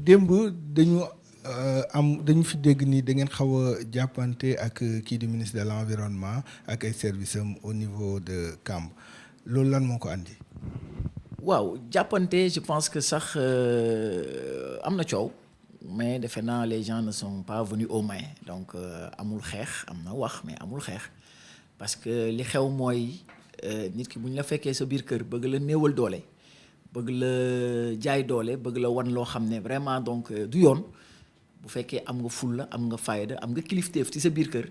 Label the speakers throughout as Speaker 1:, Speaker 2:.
Speaker 1: démb dañu fi dégg ni da ngeen xaw a jàppante ak kii di ministre de l'environnement ak ay services am au niveau de Kamb loolu lan moo ko andi.
Speaker 2: waaw jàppante je pense que sax am na coow mais defe naa les gens ne sont pas venus aux mains donc amul xeex am na wax mais amul xeex parce que li xew mooy nit ki bu ñu la fekkee sa biir kër bëgg la néewal doole bëgg la jaay doole bëgg la wan loo xam ne vraiment donc du yoon bu fekkee am nga fulla am nga fayda am nga kilifteef ci sa biir kër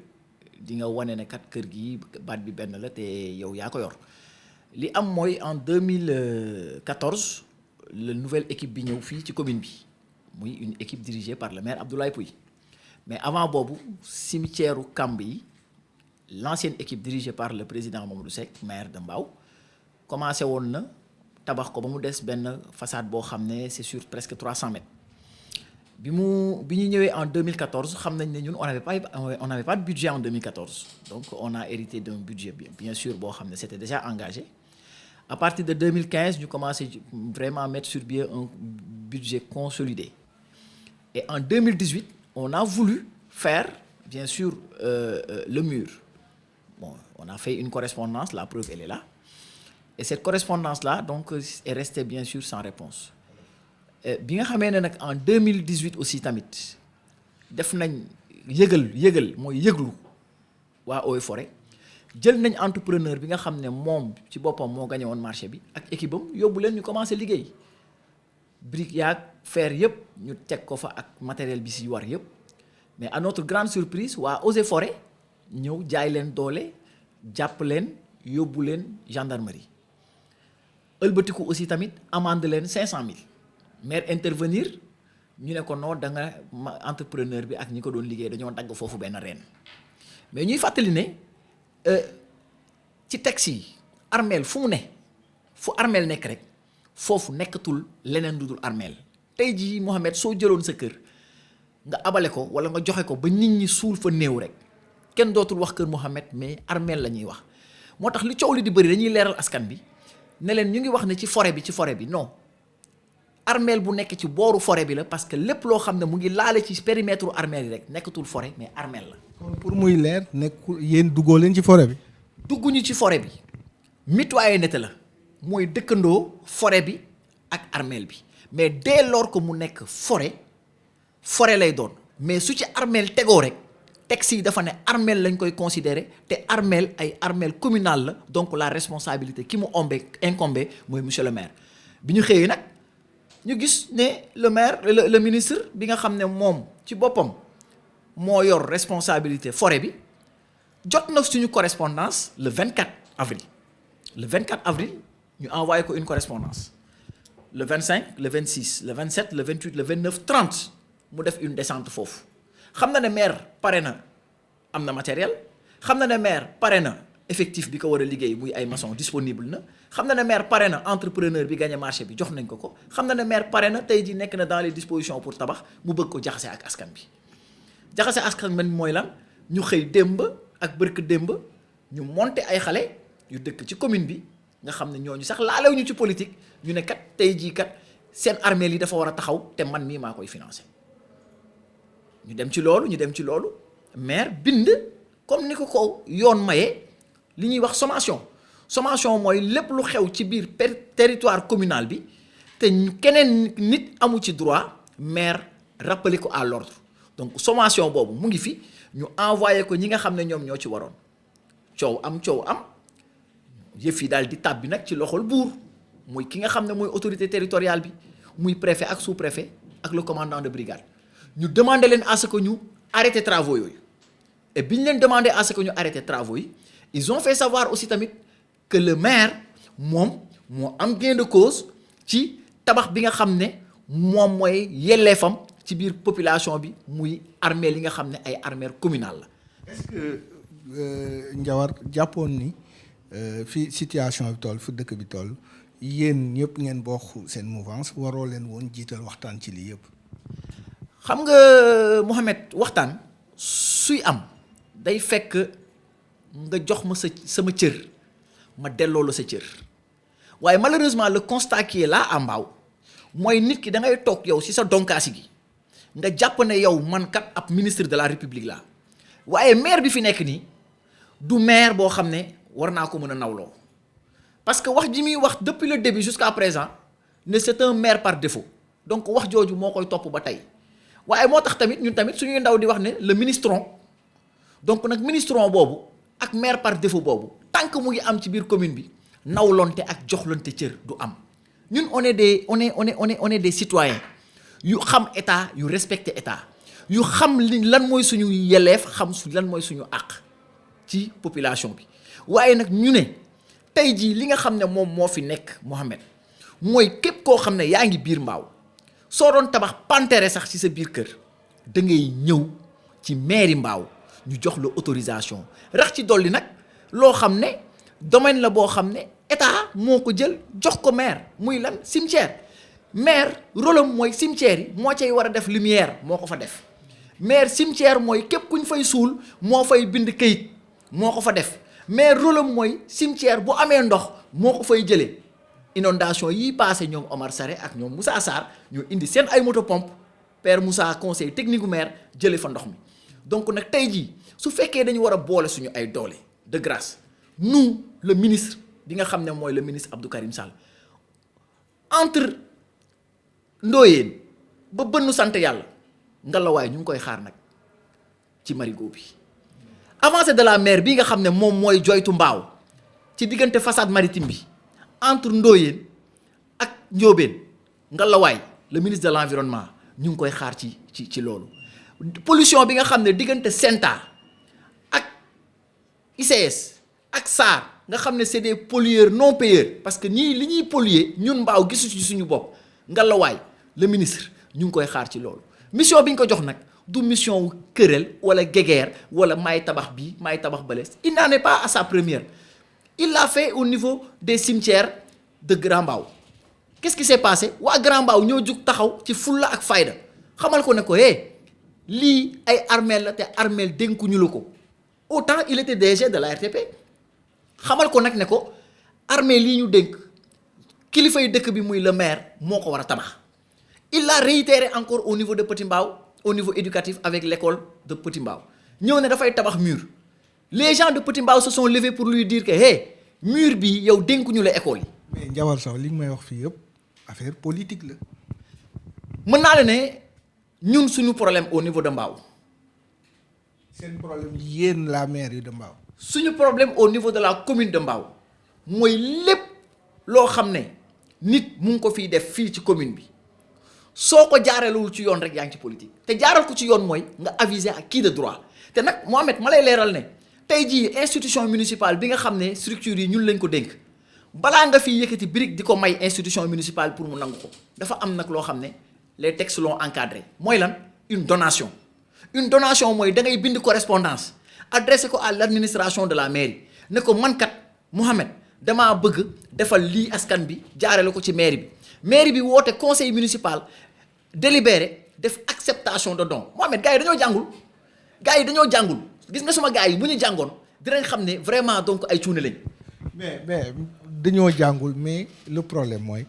Speaker 2: di nga wane ne kat kër gi baat bi benn la te yow yaa ko yor. li am mooy en 2014 la nouvelle équipe bi ñëw fii ci commune bi muy une équipe dirigée par le maire Abdoulaye Pouy mais avant boobu cimetière u Kamb yi l'ancienne équipe dirigée par le président Mamadou Seck maire de Mbao commencé woon na tabax ko ba mu des benn façade boo xam ne c'est sur presque 300 mètres bi ñu ñëwee en 2014 xam nañ ne ñun on n'avait pas de budget en 2014 donc on a hérité d'un budget bien sûr boo xam ne c'était déjà engagé. À partir de 2015, nous commençons vraiment à mettre sur pied un budget consolidé. Et en 2018, on a voulu faire, bien sûr, le mur. Bon, on a fait une correspondance, la preuve, elle est là. Et cette correspondance-là, donc, est restée, bien sûr, sans réponse. Bien que en 2018 aussi, tamit, def nañ yëgal mooy yëglu waa Eaux et Forêts jël nañ entrepreneur bi nga xam ne moom ci boppam moo gagné woon marché bi ak équipe am yóbbu leen ñu commencé liggéey briques yaag fer yëpp ñu teg ko fa ak matériel bi si war yëpp mais à notre grande surprise waa Eaux et Forêts ñëw jaay leen doole jàpp leen yóbbu leen gendarmerie ëlbatiku aussi tamit amende leen 500 000 maire intervenir ñu ne ko non da nga entrepreneur bi ak ñi ko doon liggéey dañoo dagg foofu benn reen mais ñuy fàttali ne ci texte yi armeel fu mu ne fu armeel nekk rek foofu nekkatul leneen lu dul armeel tey jii Mohamed soo jëloon sa kër nga abale ko wala nga joxe ko ba nit ñi suul fa néew rek kenn dootul wax kër Mohamed mais armeel la ñuy wax moo tax li coow li di bëri dañuy leeral askan bi ne leen ñu ngi wax ne ci forêt bi non armeel bu nekk ci booru forêt bi la parce que lépp loo xam ne mu ngi laale ci périmètre armeel yi rek nekkatul forêt mais armeel la.
Speaker 1: kon pour muy leer nekkul yéen duggoo leen ci forêt bi.
Speaker 2: dugguñu ci forêt bi mitoyenneté la mooy dëkkandoo forêt bi ak armeel bi mais dès lors que mu nekk forêt lay doon mais su ci armeel tegoo rek texte yi dafa ne armeel lañ koy considérer te armeel ay armeel communal la donc la responsabilité ki mu incombé mooy monsieur le maire bi ñu xëyee nag ñu gis ne le maire le ministre bi nga xam ne moom ci boppam moo yor responsabilité forêt bi jot na suñu correspondance le 24 avril ñu envoyé ko une correspondance le 25 le 26 le 27 le 28 le 29 30 mu def une descente foofu xam na ne maire pare na am na matériel xam na ne maire pare na effectif bi ko war a liggéey muy ay maçon disponible na xam na ne maire pare na entrepreneur bi gagné marché bi jox nañ ko xam na ne maire pare na tey ji nekk na dans les dispositions pour tabax mu bëgg ko jaxase ak askan bi jaxase askan bi mooy lan ñu xëy démb ak bërk démb ñu monter ay xale yu dëkk ci commune bi nga xam ne ñooñu sax laalew ñu ci politique ñu ne kat tey jii kat seen armeel yi dafa war a taxaw te man mii maa koy financer ñu dem ci loolu maire bind comme ni ko yoon maye li ñuy wax sommation mooy lépp lu xew ci biir territoire communal bi te keneen nit amu ci droit maire rappeler ko à l'ordre donc sommation boobu mu ngi fi ñu envoyé ko ñi nga xam ne ñoom ñoo ci waroon coow am yëf yi daal di tàbbi nag ci loxol buur muy ki nga xam ne mooy autorité territoriale bi muy préfet ak sous-préfet ak le commandant de brigade ñu demandé leen à ce que ñu arrêté travaux yooyu et bi ñu leen demandé à ce que ñu arrêté travaux yi ils ont fait savoir aussi tamit que le maire moom moo am gain de cause ci tabax bi nga xam ne moom mooy yelleefam ci biir population bi muy armeel yi nga xam ne ay armeel communal la.
Speaker 1: Est-ce que Ndiawar jàppoon ni fi situation bi toll fu dëkk bi toll yéen ñëpp ngeen bokk seen mouvance waroo leen woon jiital waxtaan ci lii yëpp.
Speaker 2: xam nga Mohamed waxtaan suy am day fekk nga jox ma sama cër ma delloo la sa cër waaye malheureusement le constat qui est là à Mbao mooy nit ki da ngay toog yow ci sa donkaasi gi nga jàpp ne yow man kat ab ministre de la république laa waaye maire bi fi nekk nii du maire boo xam ne war naa ko mën a nawloo parce que wax ji muy wax depuis le début jusqu'à présent ne c'est un maire par défaut donc wax jooju moo koy topp ba tey waaye moo tax tamit ñun tamit suñuy ndaw di wax ne le ministron donc nag ministron boobu ak maire par défaut boobu tant que mu ngi am ci biir commune bi nawlonte ak joxlante cër du am ñun on est des citoyens yu xam état yu respecté état yu xam lan mooy suñu yelleef xam lan mooy suñu àq ci population bi waaye nag ñu ne tey jii li nga xam ne moom moo fi nekk Mohamed mooy képp koo xam ne yaa ngi biir Mbao soo doon tabax pantere sax ci sa biir kër da ngay ñëw ci mairie Mbao ñu jox la autorisation rax ci dolli nag loo xam ne domaine la boo xam ne état moo ko jël jox ko maire muy lan cimetière maire rôle am mooy cimetière yi moo cay war a def lumière moo ko fa def maire cimetière mooy képp ku ñu fay suul moo fay bind kayit moo ko fa def mais rôle am mooy cimetière bu amee ndox moo ko fay jëlee inondation yi passé ñoom Omar Sarré ak ñoom Moussa Sarr ñoo indi seen ay moto pompe père Moussa conseil technique maire jëlee fa ndox mi donc nag tey jii su fekkee dañu war a boole suñu ay doole de grâce nous le ministre bi nga xam ne mooy le ministre Abdou Karim Sall entre Ndoyeen ba bënnu sant yàlla ngalawaay ñu ngi koy xaar nag ci marigot bi avancée de la mer bi nga xam ne moom mooy joytu Mbao ci diggante façade maritime bi entre Ndoyeen ak Ndiobène ngalawaay le ministre de l'environnement ñu ngi koy xaar ci loolu pollution bi nga xam ne diggante Senta ak ICS ak SAR nga xam ne c'est des pollueurs non payeurs parce que ñii li ñuy polluer ñun Mbao gisu ci suñu bopp ngalawaay le ministre ñu ngi koy xaar ci loolu mission bi ñu ko jox nag du mission wu kërel wala gegeer wala maay tabax bii maay tabax bële il n'en est pas à sa première il l'a fait au niveau des cimetières de Grand Mbao qu'est-ce qui s'est passé waa Grand Mbao ñoo jug taxaw ci fulla ak fayda xamal ko ne ko lii ay armeel la te armeel dénkuñu la ko autant il était DG de la RTP xamal ko nag ne ko armeel lii ñu dénk kilifay dëkk bi muy le maire moo ko war a tabax il l'a réitéré encore au niveau de Petit Mbao au niveau éducatif avec l'école de Petit Mbao ñëw ne dafay tabax mur les gens de Petit Mbao se sont levés pour lui dire que mur bi yow dénkuñu la école yi.
Speaker 1: mais Ndiawar Sow li nga may wax fii yëpp affaire politique la.
Speaker 2: mën naa la ne ñun suñu problème au niveau de Mbao.
Speaker 1: seen problème yéen la mairie de Mbao.
Speaker 2: suñu problème au niveau de la commune de Mbao mooy lépp loo xam ne nit mu ngi ko fiy def fii ci commune bi. soo ko jaaralewul ci yoon rek yaa ngi ci politique te jaaral ko ci yoon mooy nga aviser ak qui de droit te nag Mohamed ma lay leeral ne tey jii institution municipale bi nga xam ne structure yi ñun lañ ko dénk balaa nga fi yëkkati brique di ko may institution municipale pour mu nangu ko dafa am nag loo xam ne les textes l'ont encadré mooy lan une donation mooy da ngay bind correspondance adressé ko à l'administration de la mairie ne ko man kat Mohamed damaa bëgg defal lii askan bi jaarale ko ci mairie bi woote conseil municipal délibéré def acceptation de don Mohamed gars yi dañoo jàngul gis nga suma gars yi bu ñu jàngoon dinañ xam ne vraiment donc ay cuune lañ.
Speaker 1: mais dañoo jàngul mais le problème mooy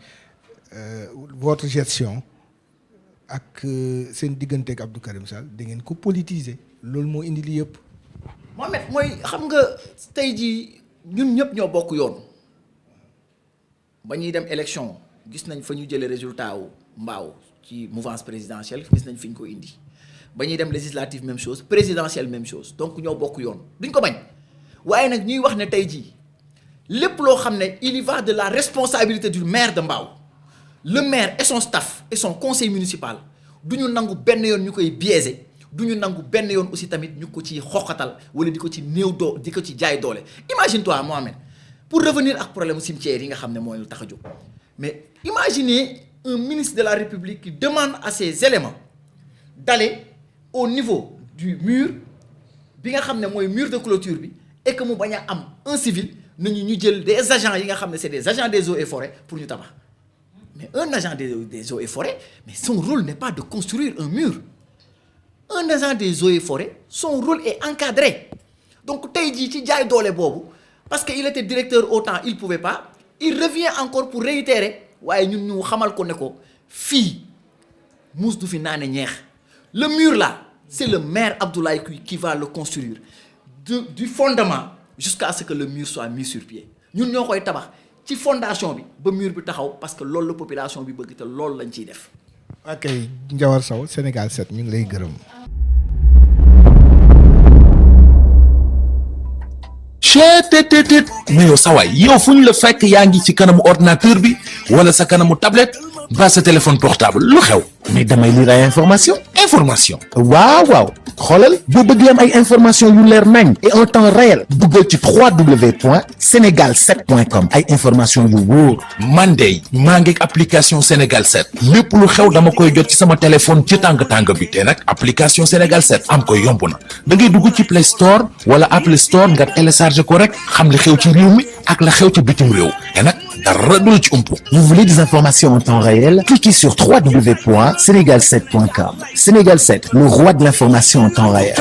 Speaker 1: votre gestion ak seen digganteeg Abdou Karim Sall da ngeen ko politiser loolu moo indi li yëpp.
Speaker 2: Mohamed mooy xam nga tey jii ñun ñëpp ñoo bokk yoon ba ñuy dem élection. gis nañ fa ñu jëlee résultat wu Mbao ci mouvance présidentielle gis nañ fi ñu ko indi ba ñuy dem législative même chose présidentielle même chose donc ñoo bokk yoon duñ ko bañ waaye nag ñuy wax ne tey jii lépp loo xam ne il y va de la responsabilité du maire de Mbao le maire et son staff et son conseil municipal du ñu nangu benn yoon ñu koy biaiser du ñu nangu benn yoon aussi tamit ñu ko ci xoqatal wala di ko ci di ko ci jaay doole imagine toi Mohamed pour revenir ak problème cimetière yi nga xam ne mooy lu tax a jóg mais imaginez un ministre de la République qui demande à ses éléments d'aller au niveau du mur bi nga xam ne mooy mur de clôture bi et que mu bañ a am un civil nañu ñu jël des agents yi nga xam ne c'est des agents des eaux et forêts pour ñu tabax mais un agent des eaux et forêts mais son rôle n'est pas de construire un mur un agent des eaux et forêts son rôle est encadré donc tey jii ci jaay doole boobu parce que il était directeur autant il pouvait pas il revient encore pour réitérer waaye ñun ñu xamal ko ne ko fii muus du fi naane ñeex le mur là c'est le maire Abdoulaye qui va le construire du fondement jusqu'à ce que le mur soit mis sur pied ñun ñoo koy tabax ci fondation bi ba mur bi taxaw parce que loolu la population bi bëgg te loolu lañ ciy def.
Speaker 1: ok Ndiawar Sow Sénégal 7 ñu ngi lay gërëm.
Speaker 3: cheetetetet mais yow sawaay yow fu ñu la fekk yaa ngi ci kanamu ordinateur bi wala sa kanamu tablette ba sa téléphone portable lu xew mais damay lire ay information waaw xoolal boo bëggee am ay information yu leer nañ et en temps réel duggal ci www.senegal7.com ay information yu wóor man de maa ngi application Sénégal 7 lépp lu xew dama koy jot ci sama téléphone ci tàng bi te nag application Sénégal 7 am ko yomb na da ngay dugg ci Play Store wala Apple Store nga télécharger ko rek xam li xew ci réew mi ak la xew ci bitim réew te nag dara du la ci umpu. Vous voulez des informations en temps réel? Cliquez sur www.senegal7.com. Sénégal 7, le roi de l'information en temps réel.